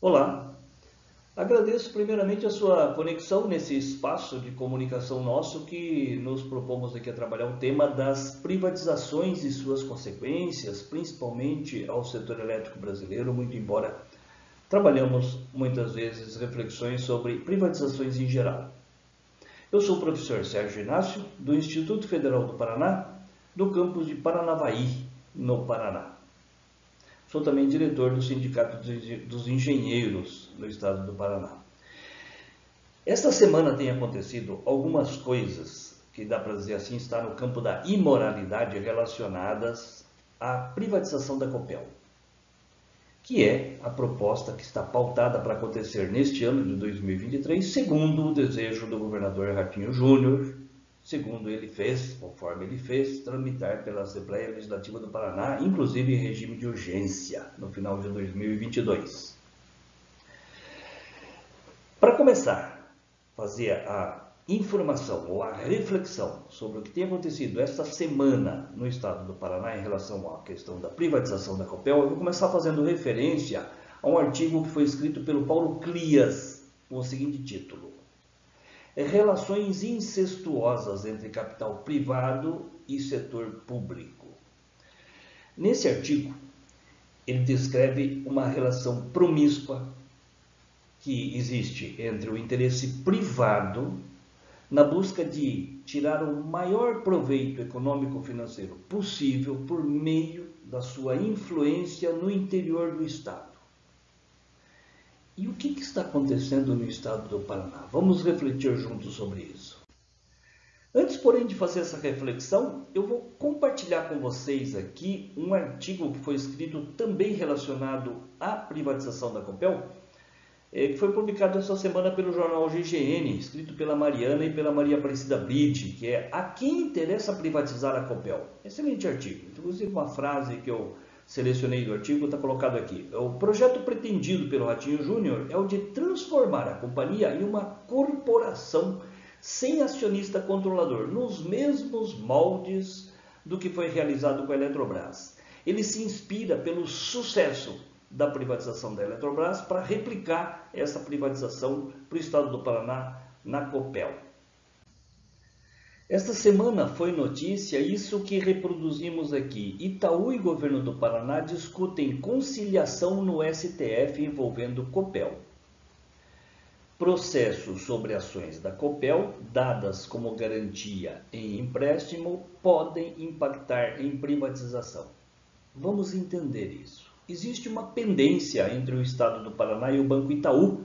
Olá, agradeço primeiramente a sua conexão nesse espaço de comunicação nosso que nos propomos aqui a trabalhar o tema das privatizações e suas consequências, principalmente ao setor elétrico brasileiro, muito embora trabalhamos muitas vezes reflexões sobre privatizações em geral. Eu sou o professor Sérgio Inácio, do Instituto Federal do Paraná, do campus de Paranavaí, no Paraná. Sou também diretor do Sindicato dos Engenheiros no estado do Paraná. Esta semana tem acontecido algumas coisas que dá para dizer assim, está no campo da imoralidade relacionadas à privatização da Copel, que é a proposta que está pautada para acontecer neste ano de 2023, segundo o desejo do governador Ratinho Júnior, segundo ele fez, conforme ele fez, tramitar pela Assembleia Legislativa do Paraná, inclusive em regime de urgência, no final de 2022. Para começar, fazer a informação ou a reflexão sobre o que tem acontecido esta semana no estado do Paraná em relação à questão da privatização da Copel, eu vou começar fazendo referência a um artigo que foi escrito pelo Paulo Clias, com o seguinte título: Relações incestuosas entre capital privado e setor público. Nesse artigo, ele descreve uma relação promíscua que existe entre o interesse privado na busca de tirar o maior proveito econômico-financeiro possível por meio da sua influência no interior do Estado. E o que está acontecendo no estado do Paraná? Vamos refletir juntos sobre isso. Antes, porém, de fazer essa reflexão, eu vou compartilhar com vocês aqui um artigo que foi escrito também relacionado à privatização da Copel, que foi publicado essa semana pelo jornal GGN, escrito pela Mariana e pela Maria Aparecida Brite, que é A Quem Interessa Privatizar a Copel. Excelente artigo, inclusive uma frase que eu selecionei do artigo, está colocado aqui. O projeto pretendido pelo Ratinho Júnior é o de transformar a companhia em uma corporação sem acionista controlador, nos mesmos moldes do que foi realizado com a Eletrobras. Ele se inspira pelo sucesso da privatização da Eletrobras para replicar essa privatização para o estado do Paraná na Copel. Esta semana foi notícia isso que reproduzimos aqui. Itaú e governo do Paraná discutem conciliação no STF envolvendo Copel. Processos sobre ações da Copel, dadas como garantia em empréstimo, podem impactar em privatização. Vamos entender isso. Existe uma pendência entre o estado do Paraná e o Banco Itaú,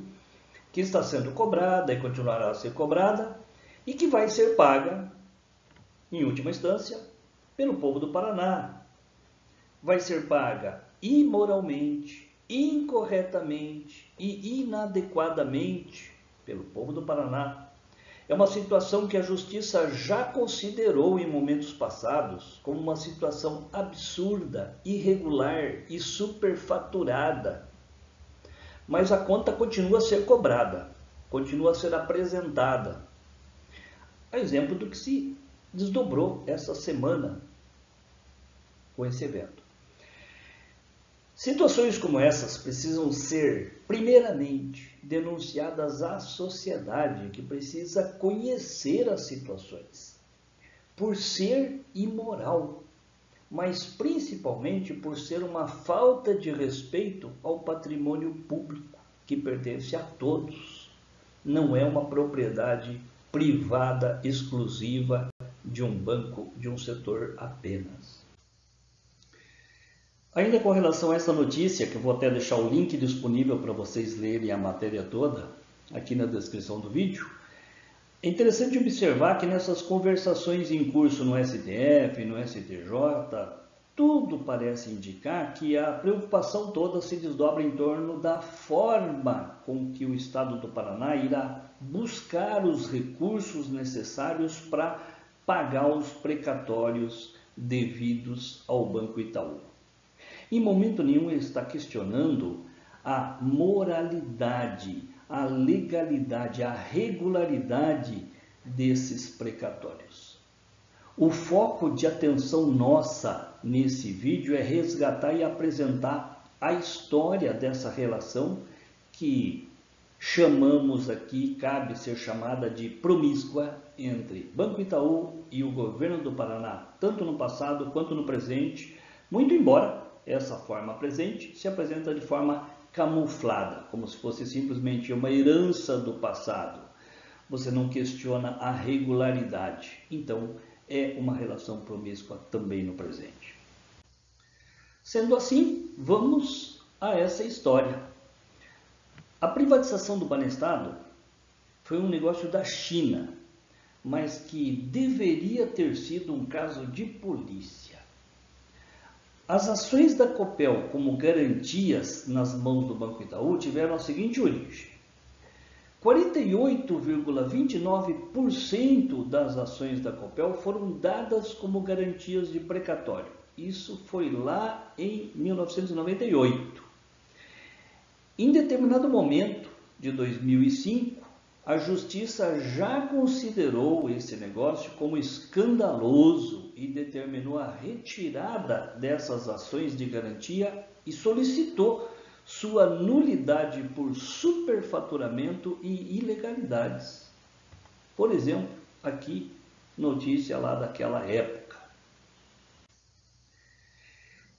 que está sendo cobrada e continuará a ser cobrada, e que vai ser paga, em última instância, pelo povo do Paraná. Vai ser paga imoralmente, incorretamente e inadequadamente pelo povo do Paraná. É uma situação que a Justiça já considerou em momentos passados como uma situação absurda, irregular e superfaturada. Mas a conta continua a ser cobrada, continua a ser apresentada. A exemplo do que se desdobrou essa semana com esse evento. Situações como essas precisam ser, primeiramente, denunciadas à sociedade, que precisa conhecer as situações, por ser imoral, mas principalmente por ser uma falta de respeito ao patrimônio público, que pertence a todos, não é uma propriedade privada, exclusiva de um banco, de um setor apenas. Ainda com relação a essa notícia, que eu vou até deixar o link disponível para vocês lerem a matéria toda, aqui na descrição do vídeo, é interessante observar que nessas conversações em curso no STF, no STJ, tudo parece indicar que a preocupação toda se desdobra em torno da forma com que o Estado do Paraná irá buscar os recursos necessários para pagar os precatórios devidos ao Banco Itaú. Em momento nenhum ele está questionando a moralidade, a legalidade, a regularidade desses precatórios. O foco de atenção nossa nesse vídeo é resgatar e apresentar a história dessa relação que chamamos aqui, cabe ser chamada de promíscua entre Banco Itaú e o governo do Paraná, tanto no passado quanto no presente, muito embora essa forma presente se apresenta de forma camuflada, como se fosse simplesmente uma herança do passado. Você não questiona a regularidade, então é uma relação promíscua também no presente. Sendo assim, vamos a essa história. A privatização do Banestado foi um negócio da China, mas que deveria ter sido um caso de polícia. As ações da Copel como garantias nas mãos do Banco Itaú tiveram a seguinte origem. 48,29% das ações da Copel foram dadas como garantias de precatório. Isso foi lá em 1998. Em determinado momento de 2005, a Justiça já considerou esse negócio como escandaloso e determinou a retirada dessas ações de garantia e solicitou sua nulidade por superfaturamento e ilegalidades. Por exemplo, aqui, notícia lá daquela época.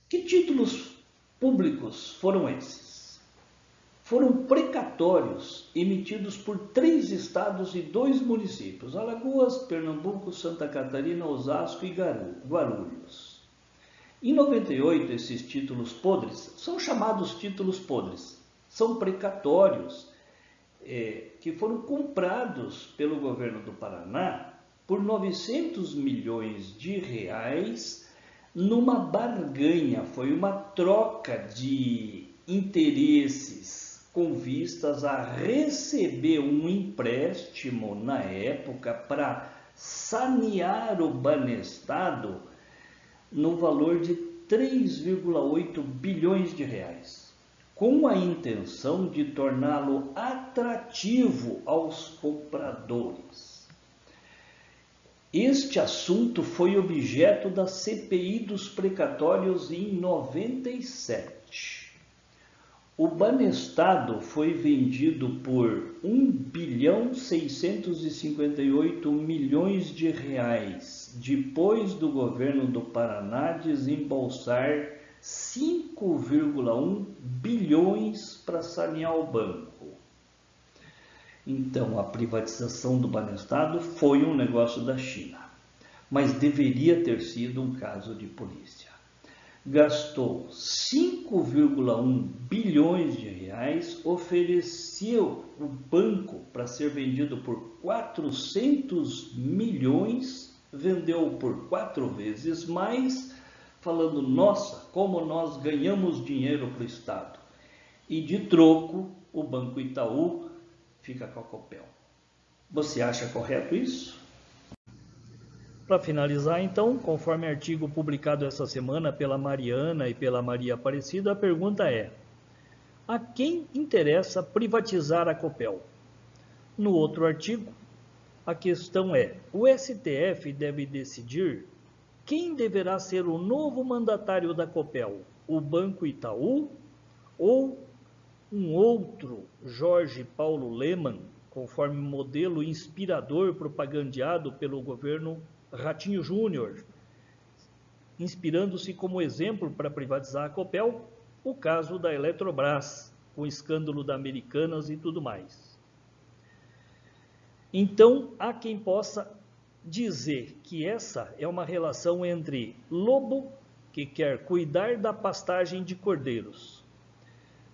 Que títulos públicos foram esses? Foram precatórios emitidos por 3 estados e 2 municípios, Alagoas, Pernambuco, Santa Catarina, Osasco e Guarulhos. Em 98, esses títulos podres são chamados títulos podres, são precatórios que foram comprados pelo governo do Paraná por 900 milhões de reais numa barganha, foi uma troca de interesses com vistas a receber um empréstimo na época para sanear o Banestado no valor de 3,8 bilhões de reais, com a intenção de torná-lo atrativo aos compradores. Este assunto foi objeto da CPI dos precatórios em 97. O Banestado foi vendido por 1,658 bilhões de reais, depois do governo do Paraná desembolsar 5,1 bilhões para sanear o banco. Então, a privatização do Banestado foi um negócio da China, mas deveria ter sido um caso de polícia. Gastou 5,1 bilhões de reais, ofereceu o banco para ser vendido por 400 milhões, vendeu por 4 vezes mais, falando, nossa, como nós ganhamos dinheiro para o Estado. E de troco, o Banco Itaú fica com a Copel. Você acha correto isso? Para finalizar, então, conforme artigo publicado essa semana pela Mariana e pela Maria Aparecida, a pergunta é: a quem interessa privatizar a Copel? No outro artigo, a questão é: o STF deve decidir quem deverá ser o novo mandatário da Copel, o Banco Itaú ou um outro Jorge Paulo Lemann, conforme modelo inspirador propagandeado pelo governo Ratinho Júnior, inspirando-se como exemplo para privatizar a Copel, o caso da Eletrobras, com o escândalo da Americanas e tudo mais. Então, há quem possa dizer que essa é uma relação entre lobo, que quer cuidar da pastagem de cordeiros,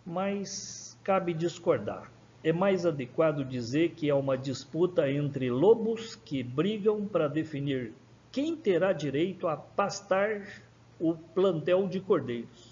mas cabe discordar. É mais adequado dizer que é uma disputa entre lobos que brigam para definir quem terá direito a pastar o plantel de cordeiros.